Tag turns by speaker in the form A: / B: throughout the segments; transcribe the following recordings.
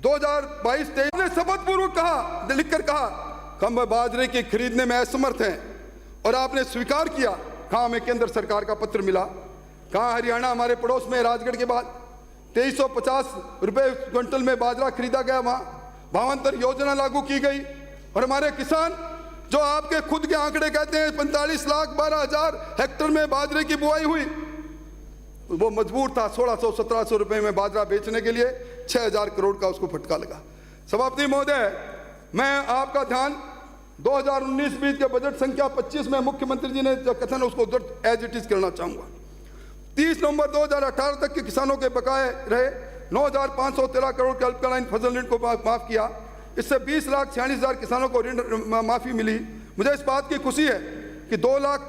A: 2022-23 ने शपथ पूर्वक कहा, लिखकर कहा हम बाजरे की खरीदने में असमर्थ हैं और आपने स्वीकार किया। कहाँ हमें केंद्र सरकार का पत्र मिला? कहाँ हरियाणा हमारे पड़ोस में राजगढ़ के बाद 2350 रुपये क्विंटल में बाजरा खरीदा गया, वहाँ भावांतर योजना लागू की गई और हमारे किसान जो आपके खुद के आंकड़े कहते हैं 45,12,000 हेक्टेयर में बाजरे की बुआई हुई, वो मजबूर था 1600-1700 रुपये में बाजरा बेचने के लिए। 6,000 करोड़ का उसको फटका लगा। सभापति महोदय, मैं आपका ध्यान 2019-20 के बजट संख्या 25 में मुख्यमंत्री जी ने जो कथन उसको एज इट इज करना चाहूंगा। 30 नवंबर 2018 तक के किसानों के बकाये रहे 9,513 करोड़ के अल्पकालीन फसल ऋण को माफ किया। इससे 20,46,000 किसानों को ऋण माफी मिली। मुझे इस बात की खुशी है कि 2 लाख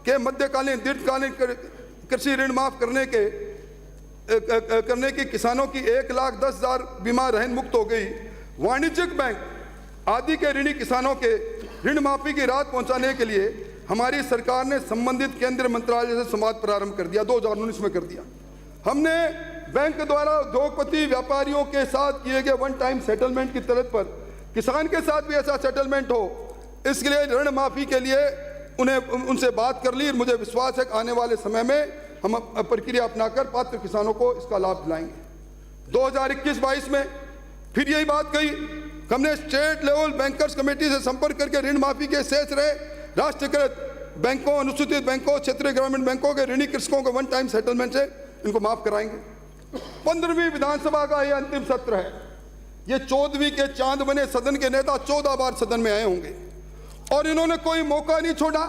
A: के मध्यकालीन दीर्घकालीन कृषि ऋण माफ करने की किसानों की 1,10,000 बीमा रहन मुक्त हो गई। वाणिज्यिक बैंक आदि के ऋणी किसानों के ऋण माफी की राहत पहुंचाने के लिए हमारी सरकार ने संबंधित केंद्रीय मंत्रालय से संवाद प्रारंभ कर दिया, 2019 में कर दिया। हमने बैंक द्वारा उद्योगपति व्यापारियों के साथ किए गए वन टाइम सेटलमेंट की तरह पर किसान के साथ भी ऐसा सेटलमेंट हो, इसके लिए ऋण माफी के लिए उनसे बात कर ली। मुझे विश्वास है कि आने वाले समय में हम प्रक्रिया अपनाकर पात्र किसानों को इसका लाभ दिलाएंगे। 2021-22 में फिर यही बात कही। हमने स्टेट लेवल बैंकर्स कमेटी से संपर्क करके ऋण माफी के शेष रहे राष्ट्रीयकृत बैंकों, अनुसूचित बैंकों, क्षेत्रीय ग्रामीण बैंकों के ऋणी कृषकों को वन टाइम सेटलमेंट से इनको माफ कराएंगे। 15वीं विधानसभा का यह अंतिम सत्र है। ये 14वीं के चांद बने सदन के नेता 14 बार सदन में आए होंगे और इन्होंने कोई मौका नहीं छोड़ा।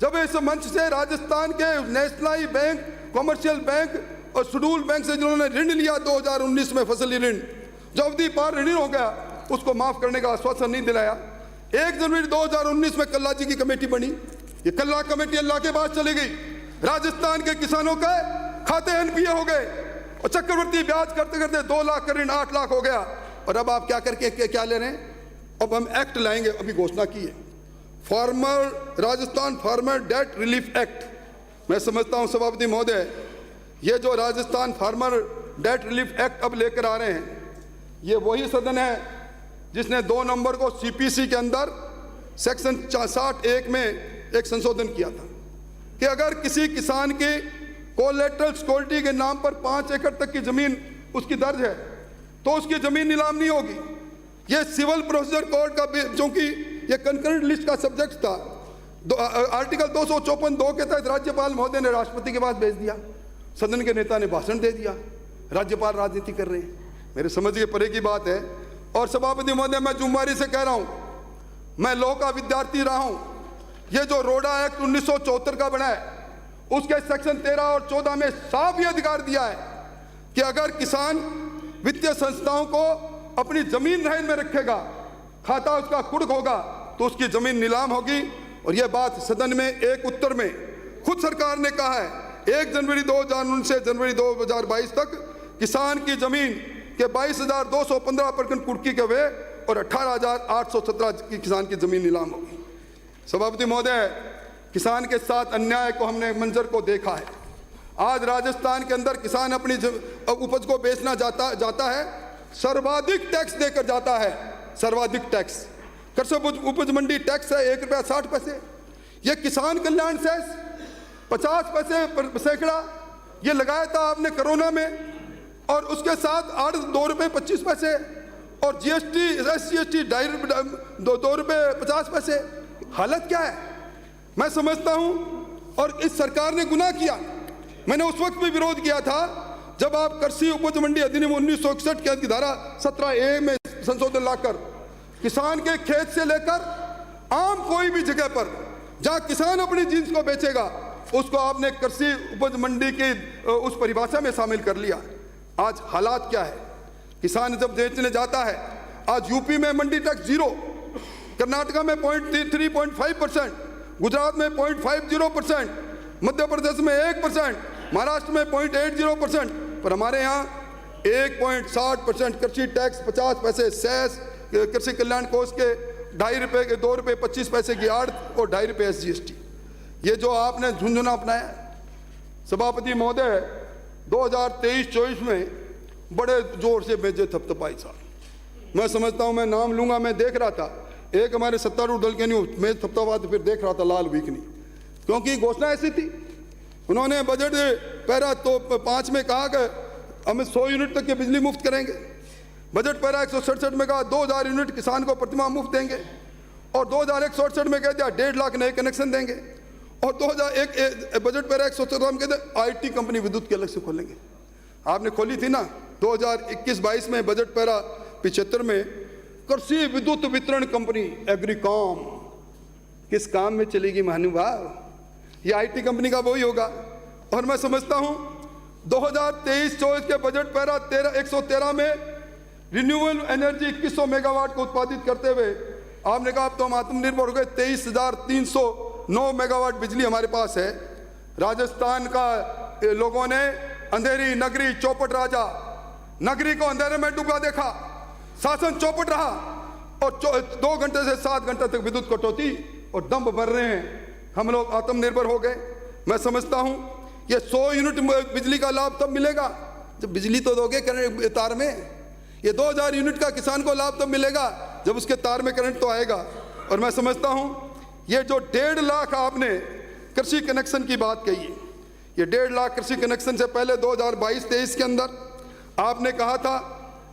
A: जब इस मंच से राजस्थान के नेशनलाइज बैंक, कमर्शियल बैंक और शेड्यूल बैंक से जिन्होंने ऋण लिया 2019 में फसली ऋण, जो अवधि पार ऋण हो गया, उसको माफ करने का आश्वासन नहीं दिलाया। 1 जनवरी 2019 में कल्ला जी की कमेटी बनी। ये कल्ला कमेटी अल्लाह के पास चली गई। राजस्थान के किसानों के खाते एनपीए हो गए और चक्रवर्ती ब्याज करते करते 2 लाख का ऋण 8 लाख हो गया। और अब आप क्या करके क्या ले रहे हैं? अब हम एक्ट लाएंगे, अभी घोषणा की है, Rajasthan farmer debt relief act. मैं समझता हूं सभापति महोदय, ये जो Rajasthan farmer debt relief act अब लेकर आ रहे हैं, ये वही सदन है जिसने 2 नवंबर को सीपीसी के अंदर सेक्शन 60(1) में एक संशोधन किया था कि अगर किसी किसान की कोलेटरल सिक्योरिटी के नाम पर 5 एकड़ तक की जमीन उसकी दर्ज है तो उसकी जमीन नीलाम नहीं होगी। ये सिविल प्रोसीजर कोड का, चूंकि ये कंकरेंट लिस्ट का सब्जेक्ट था, आर्टिकल 254(2) के तहत राज्यपाल महोदय ने राष्ट्रपति के पास भेज दिया। सदन के नेता ने भाषण दे दिया, राज्यपाल राजनीति कर रहे हैं। मेरे समझ के परे की बात है। और सभापति महोदय, मैं जुम्मेवारी से कह रहा हूं, मैं लॉ का विद्यार्थी रहा हूं। ये जो रोडा एक्ट 1974 का बना है, उसके सेक्शन 13 और 14 में साफ ये अधिकार दिया है कि अगर किसान वित्तीय संस्थाओं को अपनी जमीन रहन में रखेगा, खाता उसका कुर्क होगा, तो उसकी जमीन नीलाम होगी। और यह बात सदन में एक उत्तर में खुद सरकार ने कहा है। 1 जनवरी 2019 से जनवरी 2022 तक किसान की जमीन के 22,215% कुर्की के हुए और 18,817 की किसान की जमीन नीलाम होगी। सभापति महोदय, किसान के साथ अन्याय को हमने मंजर को देखा है। आज राजस्थान के अंदर किसान अपनी उपज को बेचना जाता है, सर्वाधिक टैक्स देकर जाता है, सर्वाधिक टैक्स। कृषि उपज मंडी टैक्स है 1 रुपया 60 पैसे। ये किसान कल्याण सेस 50 पैसे सैकड़ा ये लगाया था आपने कोरोना में, और उसके साथ 2 रुपये 25 पैसे और जीएसटी SGST 2 रुपये 50 पैसे। हालत क्या है? मैं समझता हूं, और इस सरकार ने गुनाह किया। मैंने उस वक्त भी विरोध किया था जब आप कृषि उपज मंडी अधिनियम 1961 के धारा 17A में संशोधन लाकर किसान के खेत से लेकर आम कोई भी जगह पर जहां किसान अपनी जींस को बेचेगा, उसको आपने कृषि उपज मंडी की उस परिभाषा में शामिल कर लिया। आज हालात क्या है? किसान जब बेचने जाता है, आज यूपी में मंडी टैक्स 0, कर्नाटका में 3.5%, गुजरात में 0.50%, मध्य प्रदेश में 1%, महाराष्ट्र में 0.80%, पर हमारे यहाँ 1.60% कृषि टैक्स, 50 पैसे सेस, कृषि कल्याण कोष के 2.5 रुपये के 2 रुपये 25 पैसे की आड़त और 2.5 रुपये SGST। ये जो आपने झुंझुना अपनाया। सभापति महोदय, 2023-24 में बड़े जोर से मेजे थपथपाई साहब। मैं समझता हूं, मैं नाम लूंगा, मैं देख रहा था एक हमारे सत्तारूढ़ दल के नहीं मेज थपथपा, फिर देख रहा था लाल वीकनी, क्योंकि घोषणा ऐसी थी। उन्होंने बजट पैरा तो 5 में कहा कि हम 100 यूनिट तक की बिजली मुफ्त करेंगे। बजट पैरा 167 में कहा 2000 यूनिट किसान को प्रतिमाह मुफ्त देंगे, और 2168 में कह दिया 1.5 लाख नए कनेक्शन देंगे, और 2001 बजट पैरा 117 में कहते IT कंपनी विद्युत के अलग से खोलेंगे। आपने खोली थी ना 2021-22 में बजट पैरा 75 में कृषि विद्युत वितरण कंपनी एग्रीकॉम किस काम में चलेगी महानुभाव? ये IT कंपनी का वही होगा। और मैं समझता हूं 2023-24 के बजट पैरा 113 में रिन्यूएबल एनर्जी 2100 मेगावाट को उत्पादित करते हुए आपने कहा अब तो हम आत्मनिर्भर हो गए। 23,309 मेगावाट बिजली हमारे पास है। राजस्थान का लोगों ने अंधेरी नगरी चौपट राजा नगरी को अंधेरे में डूबा देखा, शासन चौपट रहा, और 2 घंटे से 7 घंटे तक विद्युत कटौती और दम भर रहे हैं। हम लोग आत्मनिर्भर हो गए। मैं समझता हूं ये 100 यूनिट बिजली का लाभ तब मिलेगा जब बिजली तो दोगे करंट तार में। ये 2000 यूनिट का किसान को लाभ तब मिलेगा जब उसके तार में करंट तो आएगा। और मैं समझता हूं ये जो 1.5 लाख आपने कृषि कनेक्शन की बात कही है, ये 1.5 लाख कृषि कनेक्शन से पहले 2022-23 के अंदर आपने कहा था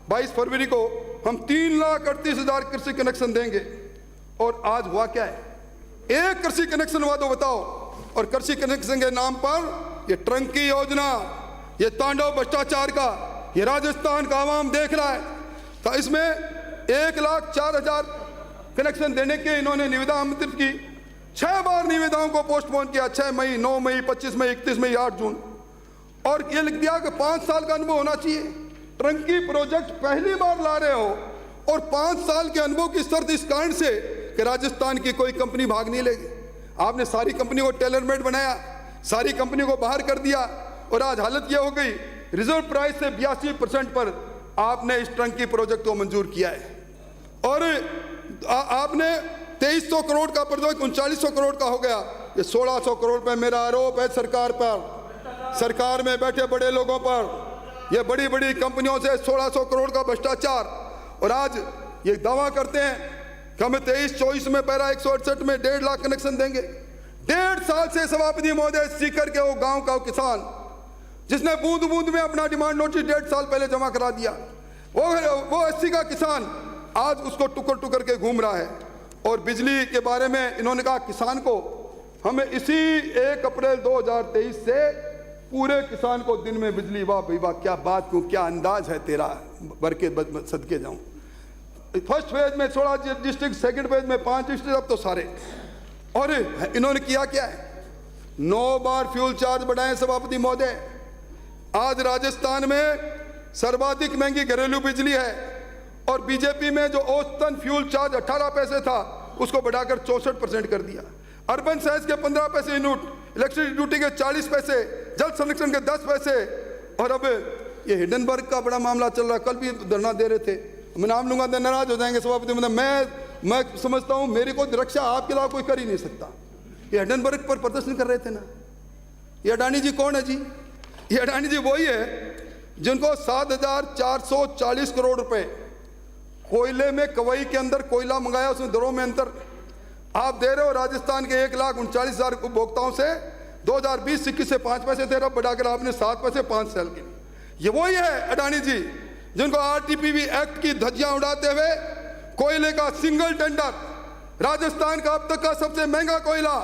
A: 22 फरवरी को हम 3,38,000 कृषि कनेक्शन देंगे, और आज हुआ क्या है? एक कृषि कनेक्शन हुआ तो बताओ। और कृषि कनेक्शन के नाम पर ये ट्रंकी योजना, ये तांडव भ्रष्टाचार का ये राजस्थान का आवाम देख रहा है। तो इसमें 1,04,000 कनेक्शन देने के इन्होंने निविदा आमंत्रित की। 6 बार निविदाओं को पोस्टपोन किया, 6 मई, 9 मई, 25 मई, 31 मई, 8 जून, और ये लिख दिया कि 5 साल का अनुभव होना चाहिए। ट्रंकी प्रोजेक्ट पहली बार ला रहे हो, और 5 साल के अनुभव की शर्त इस कारण से कि राजस्थान की कोई कंपनी भाग नहीं लेगी। आपने सारी कंपनी को टेलर मेड बनाया, सारी कंपनी को बाहर कर दिया, और आज हालत यह हो गई रिजर्व प्राइस से 82% पर आपने इस ट्रंकी प्रोजेक्ट को मंजूर किया है। और आपने 2300 करोड़ का प्रोजेक्ट 3900 करोड़ का हो गया। ये 1600 करोड़ पे मेरा आरोप है सरकार पर, सरकार में बैठे बड़े लोगों पर। ये बड़ी बड़ी कंपनियों से 1600 करोड़ का भ्रष्टाचार, और आज ये दावा करते हैं कि हमें 23-24 में पैरा 168 में 1.5 लाख कनेक्शन देंगे। 1.5 साल से सभापति महोदय सीकर के वो गांव का किसान जिसने बूंद बूंद में अपना डिमांड नोटिस 1.5 साल पहले जमा करा दिया, वो 80 का किसान आज उसको टुकर टुकर के घूम रहा है। और बिजली के बारे में इन्होंने कहा किसान को हमें इसी 1 अप्रैल 2023 से पूरे किसान को दिन में बिजली। वाह भाई वाह, क्या बात क्यों, क्या अंदाज है तेरा, बर के सदके जाऊं। फर्स्ट फेज में 16 डिस्ट्रिक्ट, सेकंड फेज में 5 डिस्ट्रिक्ट, अब तो सारे। और इन्होंने किया क्या है? 9 बार फ्यूल चार्ज बढ़ाए सभापति महोदय। आज राजस्थान में सर्वाधिक महंगी घरेलू बिजली है, और बीजेपी में जो औसतन फ्यूल चार्ज 18 पैसे था उसको बढ़ाकर 64% कर दिया। अर्बन साइंस के 15 पैसे यूनिट, इलेक्ट्रिसिटी ड्यूटी के 40 पैसे, जल संरक्षण के 10 पैसे। और अब ये हिडनबर्ग का बड़ा मामला चल रहा है, कल भी धरना दे रहे थे, मैं नाम लूंगा तो नाराज हो जाएंगे सभापति। मतलब मैं समझता हूं मेरी कोई रक्षा आपके अलावा कोई कर ही नहीं सकता। ये हिडनबर्ग पर प्रदर्शन कर रहे थे ना। ये अडानी जी कौन है जी? ये अडानी जी वही है जिनको 7,440 करोड़ रुपए कोयले में, कवई के अंदर कोयला मंगाया, उसमें दरों में अंतर आप दे रहे हो। राजस्थान के 1,39,000 उपभोक्ताओं से 2020-21 से 5 पैसे थे, अब बढ़ाकर आपने 7 पैसे 5 साल के। ये वही है अडानी जी जिनको RTPV एक्ट की धज्जियां उड़ाते हुए कोयले का सिंगल टेंडर, राजस्थान का अब तक का सबसे महंगा कोयला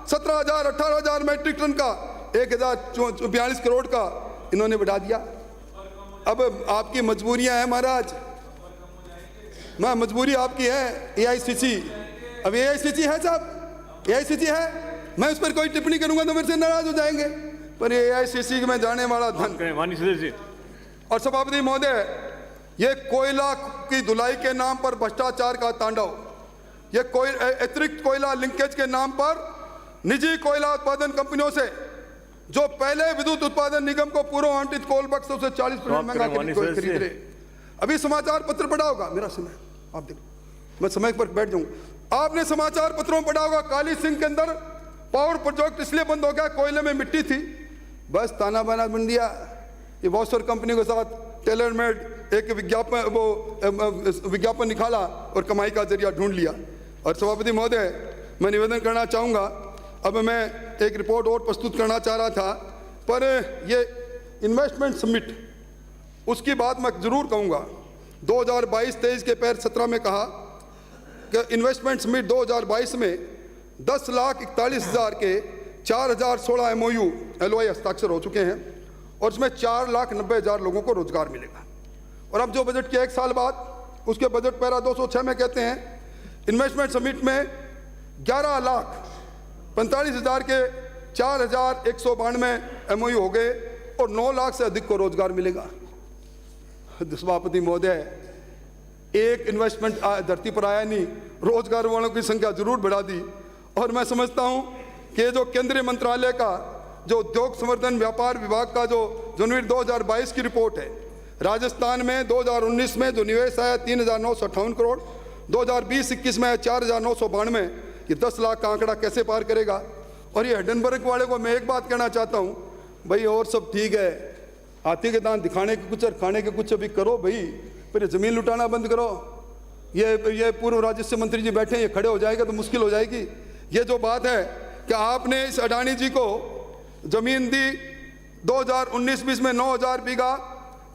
A: 17,000-18,000 मैट्रिक टन का 1,042 करोड़ का इन्होंने बढ़ा दिया। अब आपकी मजबूरियां हैं महाराज, मैं मजबूरी आपकी है। AICC, अब AICC है साहब, AICC है, मैं उस पर कोई टिप्पणी करूंगा तो मेरे से नाराज हो जाएंगे, पर AICC में जाने वाला धन। और सभापति महोदय, ये कोयला की धुलाई के नाम पर भ्रष्टाचार का तांडव, ये अतिरिक्त कोयला लिंकेज के नाम पर निजी कोयला उत्पादन कंपनियों से जो पहले विद्युत उत्पादन निगम को पूर्व आवंटित कोल बक्सों से 40% महंगा खरीद रहे। अभी समाचार पत्र पढ़ा होगा, मेरा समय आप देखो, मैं समय पर बैठ जाऊंगा। आपने समाचार पत्रों में पढ़ा होगा काली सिंह के अंदर पावर प्रोजेक्ट इसलिए बंद हो गया, कोयले में मिट्टी थी, बस ताना बाना बन दिया। ये बॉस्टर कंपनी के साथ टेलर मेड एक विज्ञापन निकाला और कमाई का जरिया ढूंढ लिया। और सभापति महोदय, मैं निवेदन करना चाहूँगा, अब मैं एक रिपोर्ट और प्रस्तुत करना चाह रहा था, पर ये इन्वेस्टमेंट समिट उसकी बात मैं जरूर कहूँगा। 2022-23 के पैर 17 में कहा कि इन्वेस्टमेंट समिट 2022 में 10,41,000 के 4,016 MOU LOI हस्ताक्षर हो चुके हैं और इसमें 4,90,000 लोगों को रोजगार मिलेगा। और अब जो बजट के एक साल बाद उसके बजट पैरा 206 में कहते हैं इन्वेस्टमेंट समिट में 11,45,000 के 4,192 MOU हो गए और 9 लाख से अधिक को रोजगार मिलेगा। सभापति महोदय, एक इन्वेस्टमेंट धरती पर आया नहीं, रोजगार वालों की संख्या जरूर बढ़ा दी। और मैं समझता हूं कि जो केंद्रीय मंत्रालय का जो उद्योग संवर्धन व्यापार विभाग का जो जनवरी 2022 की रिपोर्ट है, राजस्थान में 2019 में जो निवेश आया 3,958 करोड़, 2020-21 में 4,992, ये 10 लाख का आंकड़ा कैसे पार करेगा। और ये हिडनबर्ग वाले को मैं एक बात कहना चाहता हूँ, भाई और सब ठीक है, हाथी के दांत दिखाने के कुछ और खाने के कुछ अभी करो भाई, फिर जमीन लुटाना बंद करो। ये पूर्व राजस्व मंत्री जी बैठे हैं, ये खड़े हो जाएगा तो मुश्किल हो जाएगी। ये जो बात है कि आपने इस अडानी जी को जमीन दी 2019-20 में 9,000 बीघा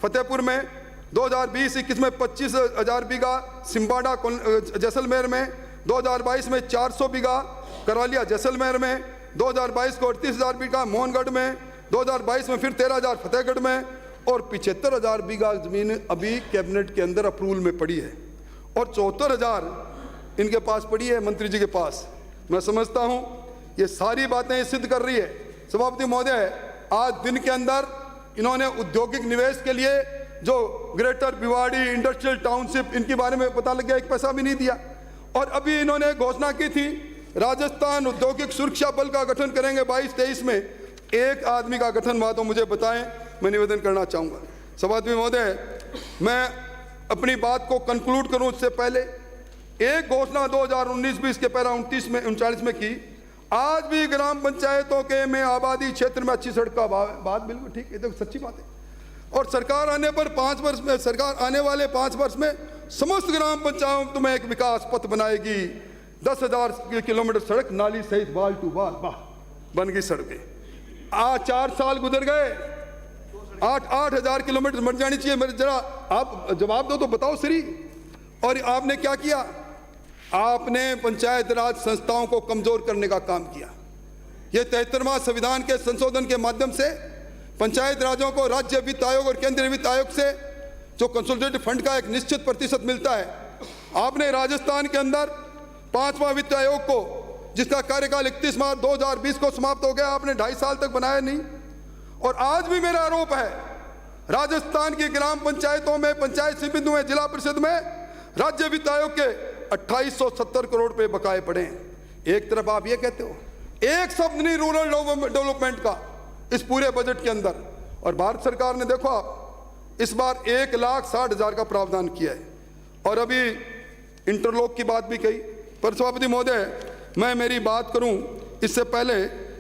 A: फतेहपुर में, 2020-21 में 25,000 बीघा सिम्बाड़ा जैसलमेर में, 2022 में 400 बीघा करौलिया जैसलमेर में, 2022 को 38,000 बीघा मोहनगढ़ में, 2022 में फिर 13,000 फतेहगढ़ में और 75,000 बीघा जमीन अभी कैबिनेट के अंदर अप्रूवल में पड़ी है और 74,000 इनके पास पड़ी है, मंत्री जी के पास। मैं समझता हूं ये सारी बातें सिद्ध कर रही है। सभापति महोदय, आज दिन के अंदर इन्होंने औद्योगिक निवेश के लिए जो ग्रेटर भिवाड़ी इंडस्ट्रियल टाउनशिप, इनके बारे में पता लग गया, एक पैसा भी नहीं दिया। और अभी इन्होंने घोषणा की थी राजस्थान औद्योगिक सुरक्षा बल का गठन करेंगे 22-23 में, एक आदमी का गठन हुआ तो मुझे बताएं, मैं निवेदन करना चाहूँगा। सभापति महोदय, मैं अपनी बात को कंक्लूड करूं उससे पहले एक घोषणा 2019-20 के पैरा 39 में की, आज भी ग्राम पंचायतों के में आबादी क्षेत्र में अच्छी सड़क का अभाव है। बात बिल्कुल ठीक है, तो सच्ची बात है। और सरकार आने पर 5 वर्ष में, सरकार आने वाले 5 वर्ष में समस्त ग्राम पंचायतों में एक विकास पथ बनाएगी। 10,000 किलोमीटर सड़क नाली सहित बाल टू बाल बन गई सड़कें। आज 4 साल गुजर गए, 8,000 किलोमीटर बन जानी चाहिए। मेरे जरा आप जवाब दो तो बताओ श्री। और आपने क्या किया? आपने पंचायत राज संस्थाओं को कमजोर करने का काम किया। यह 73वां संविधान के संशोधन के माध्यम से पंचायत राज्यों को राज्य वित्त आयोग और केंद्रीय वित्त आयोग से जो कंसोलिडेटेड फंड का एक निश्चित प्रतिशत मिलता है, आपने राजस्थान के अंदर 5वां वित्त आयोग को, जिसका कार्यकाल 31 मार्च 2020 को समाप्त हो गया, आपने 2.5 साल तक बनाया नहीं। और आज भी मेरा आरोप है, राजस्थान की ग्राम पंचायतों में, पंचायत समितियों में, जिला परिषद में राज्य वित्त आयोग के 2870 करोड़ रुपए बकाए पड़े हैं। एक तरफ आप ये कहते हो, एक शब्द नहीं रूरल डेवलपमेंट का इस पूरे बजट के अंदर। और भारत सरकार ने देखो आप इस बार 1,60,000 का प्रावधान किया है। और अभी इंटरलॉक की बात भी कही। पर सभापति महोदय, मैं मेरी बात करूं इससे पहले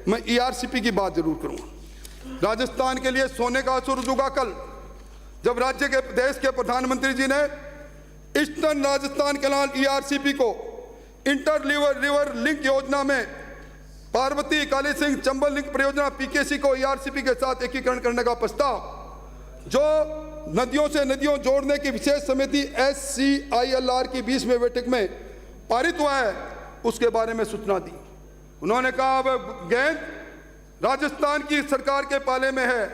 A: मैं ERCP की बात जरूर करूंगा। राजस्थान के लिए सोने का सूरज उगा कल, जब राज्य के देश के प्रधानमंत्री जी ने ईस्टर्न राजस्थान केनाल ERCP को इंटर रिवर लिंक योजना में पार्वती काली सिंह चंबल लिंक परियोजना PKC को ERCP के साथ एकीकरण करने का प्रस्ताव, जो नदियों से नदियों जोड़ने की विशेष समिति SCILR की 20वीं बैठक में पारित हुआ है, उसके बारे में सूचना दी। उन्होंने कहा अब गेंद राजस्थान की सरकार के पाले में है।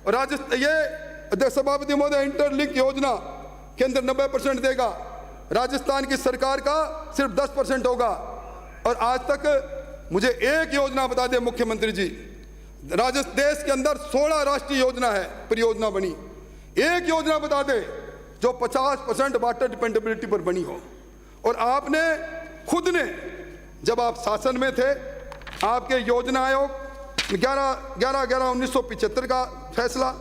A: और ये सभापति महोदय, इंटरलिंक योजना केंद्र 90% देगा, राजस्थान की सरकार का सिर्फ 10% होगा। और आज तक मुझे एक योजना बता दे मुख्यमंत्री जी, देश के अंदर 16 राष्ट्रीय योजना है, परियोजना बनी, एक योजना बता दे जो 50% वाटर डिपेंडेबिलिटी पर बनी हो। और आपने खुद ने, जब आप शासन में थे, आपके योजना आयोग 11/11/1975 का फैसला,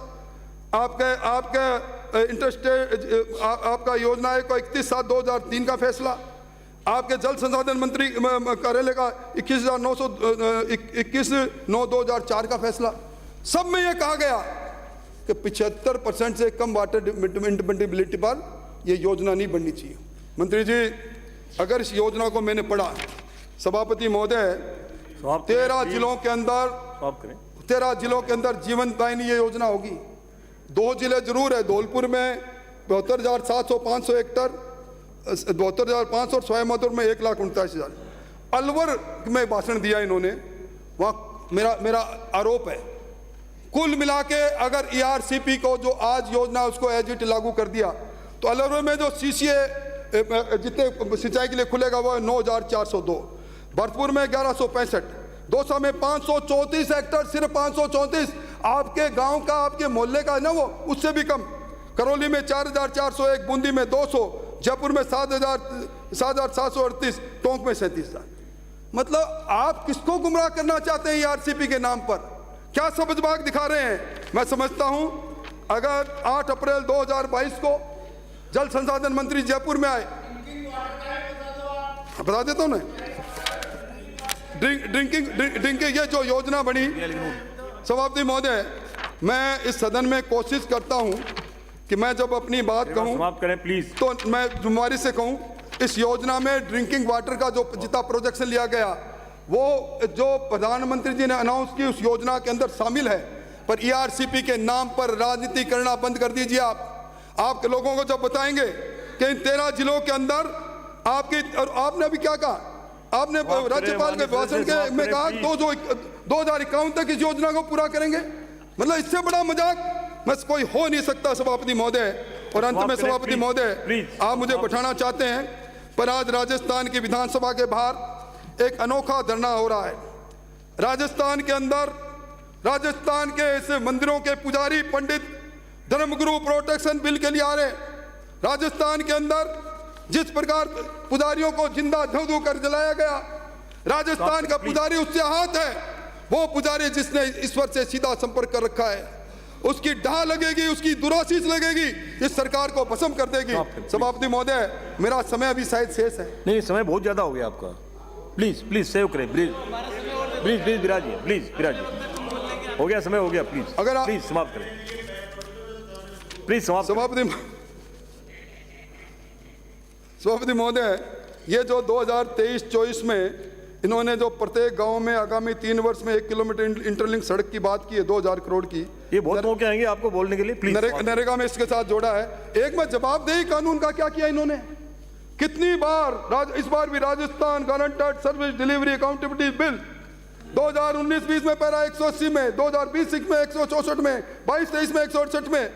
A: आपके इंटरस्टेट आपका योजना आयोग का 31/7/2003 का फैसला, आपके जल संसाधन मंत्री कार्यालय का 21/9/2004 का फैसला, सब में यह कहा गया कि 75% से कम वाटर इंडिपेंडेबिलिटी पर यह योजना नहीं बननी चाहिए। मंत्री जी, अगर इस योजना को मैंने पढ़ा, सभापति महोदय, 13 जिलों के अंदर जीवन दायिनी ये योजना होगी। 2 जिले जरूर है, धौलपुर में 72,700 हेक्टर, 72,500 और सोयामधुर में 1,49,000। अलवर में भाषण दिया इन्होंने, वहाँ मेरा आरोप है कुल मिला के अगर ERCP को जो आज योजना उसको एज इट लागू कर दिया तो अलवर में जो CCA जितने सिंचाई के लिए खुलेगा वो है 9,402, भरतपुर में 1,165, दौसा में 534 हेक्टर, सिर्फ 534 आपके गांव का, आपके मोहल्ले का है ना, वो उससे भी कम। करौली में 4,401, बूंदी में 200, जयपुर में 7,738, टोंक में 37,000। मतलब आप किसको गुमराह करना चाहते हैं ERCP के नाम पर? क्या समझबाग दिखा रहे हैं? मैं समझता हूं अगर 8 अप्रैल 2022 को जल संसाधन मंत्री जयपुर में आए, बता देता हूं ना, ड्रिंकिंग ये जो योजना बनी, सभापति महोदय, मैं इस सदन में कोशिश करता हूं कि मैं जब अपनी बात कहूं
B: समाप्त करें प्लीज,
A: तो मैं जिम्मेवारी से कहूं, इस योजना में ड्रिंकिंग वाटर का जो जितना प्रोजेक्शन लिया गया वो जो प्रधानमंत्री जी ने अनाउंस की उस योजना के अंदर शामिल है, पर ERCP के नाम पर राजनीति करना बंद कर दीजिए। आप लोगों को जब बताएंगे कि इन 13 जिलों के अंदर आपकी, और आपने अभी क्या कहा, आपने राज्यपाल के भाषण के में कहा 2051 तक इस योजना को पूरा करेंगे। मतलब इससे बड़ा मजाक बस कोई हो नहीं सकता सभापति महोदय। और अंत में सभापति महोदय, आप मुझे बैठाना चाहते हैं, पर आज राजस्थान की विधानसभा के बाहर एक अनोखा धरना हो रहा है। राजस्थान के अंदर राजस्थान के ऐसे मंदिरों के पुजारी पंडित धर्मगुरु प्रोटेक्शन बिल के लिए आ रहे। राजस्थान के अंदर जिस प्रकार पुजारियों को जिंदा धू कर जलाया गया, राजस्थान का पुजारी उससे आहत है। वो पुजारी जिसने ईश्वर से सीधा संपर्क कर रखा है, उसकी ढाल लगेगी, उसकी दुराशीष लगेगी, इस सरकार को भस्म कर देगी। सभापति महोदय, मेरा समय अभी शायद शेष है।
B: नहीं, समय बहुत ज्यादा हो गया आपका। प्लीज सेव करें, प्लीज विराजिए, हो गया समय, हो गया। प्लीज
A: अगर आप
B: प्लीज समाप्त करें, प्लीज समाप्त।
A: सभापति महोदय, ये जो 2023-24 में इन्होंने जो प्रत्येक गांव में आगामी 3 वर्ष में 1 किलोमीटर इंटरलिंक सड़क की बात की है 2000 करोड़ की,
B: ये बहुत मौके आएंगे आपको बोलने के लिए। प्लीज
A: नरेगा में इसके साथ जोड़ा है। एक में जवाबदेही कानून का क्या किया इन्होंने? कितनी बार इस बार भी Rajasthan guaranteed service delivery accountability bill 2019-20 में पैरा 180 में, 2020 में 164 में, 22-23 में 168 में।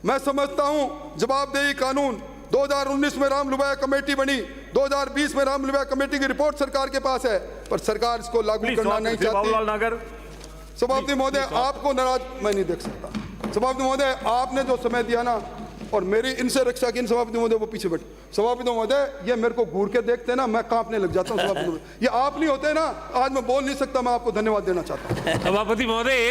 A: मैं समझता हूं जवाबदेही कानून 2019 में राम लुबाया कमेटी बनी, 2020 में राम लुबाया कमेटी की रिपोर्ट सरकार के पास है, पर सरकार इसको लागू करना नहीं चाहती। सभापति महोदय, आपको नाराज मैं नहीं देख सकता। सभापति महोदय, आपने जो समय दिया ना, और मेरी इनसे रक्षा की, सभापति महोदय वो पीछे बैठे। सभापति महोदय, ये मेरे को घूर के देखते हैं ना, मैं कांपने लग जाता हूँ। सभापति महोदय, ये आप नहीं होते ना, आज मैं बोल नहीं सकता। मैं आपको धन्यवाद देना चाहता हूँ।
C: सभापति महोदय।